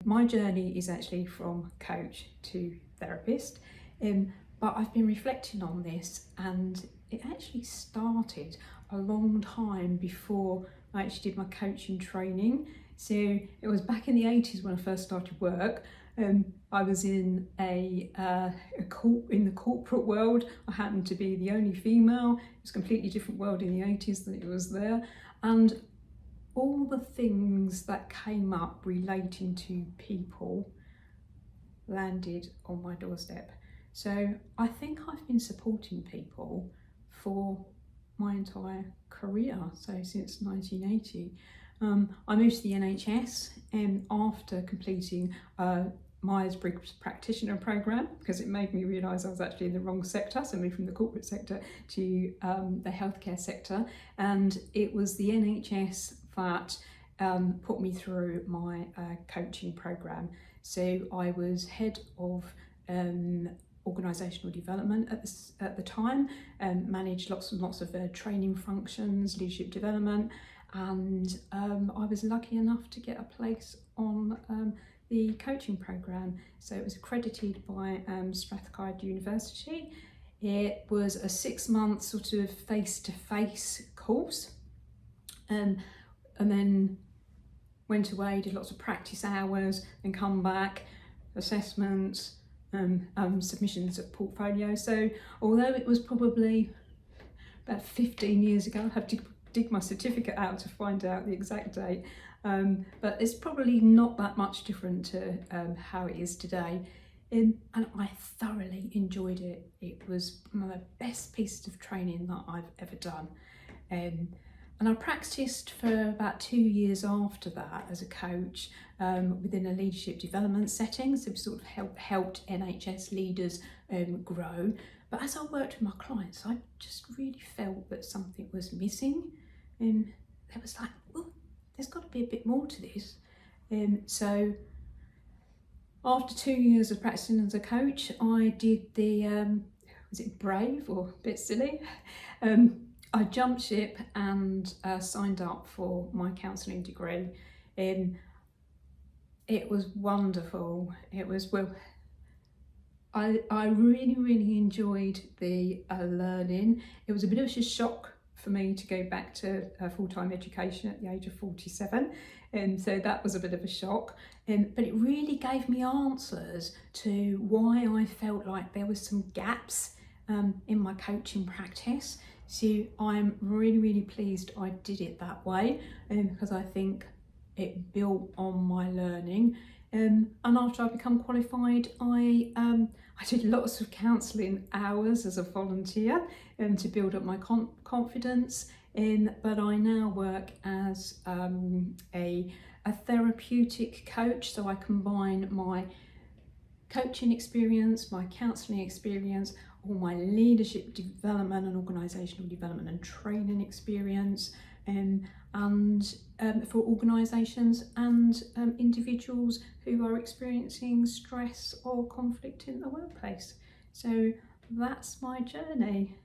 My journey is actually from coach to therapist, but I've been reflecting on this, and it actually started a long time before I actually did my coaching training. So it was back in the 80s when I first started work. I was in in the corporate world. I happened to be the only female. It was a completely different world in the 80s than it was there, and all the things that came up relating to people landed on my doorstep. So I think I've been supporting people for my entire career, so since 1980. I moved to the NHS after completing Myers-Briggs practitioner program, because it made me realise I was actually in the wrong sector. So I moved from the corporate sector to the healthcare sector, and it was the NHS that put me through my coaching program. So I was head of organisational development at the time, managed lots and lots of training functions, leadership development, and I was lucky enough to get a place on the coaching program. So it was accredited by Strathclyde University. It was a 6-month sort of face-to-face course, and then went away, did lots of practice hours, and come back, assessments, submissions of portfolio. So although it was probably about 15 years ago, I have to dig my certificate out to find out the exact date, but it's probably not that much different to how it is today. And I thoroughly enjoyed it. It was one of the best pieces of training that I've ever done. And I practiced for about 2 years after that as a coach within a leadership development setting. So we sort of helped NHS leaders grow. But as I worked with my clients, I just really felt that something was missing. It was like, oh, there's got to be a bit more to this. So after 2 years of practicing as a coach, I did the, was it brave or a bit silly? I jumped ship and signed up for my counselling degree. It was wonderful. It was, well, I really, really enjoyed the learning. It was a bit of a shock for me to go back to full-time education at the age of 47. And so that was a bit of a shock. But it really gave me answers to why I felt like there was some gaps in my coaching practice. So I'm really, really pleased I did it that way, because I think it built on my learning. And after I become qualified, I did lots of counselling hours as a volunteer to build up my confidence. But I now work as a therapeutic coach, so I combine my coaching experience, my counselling experience, all my leadership development and organisational development and training experience, and for organisations and individuals who are experiencing stress or conflict in the workplace. So that's my journey.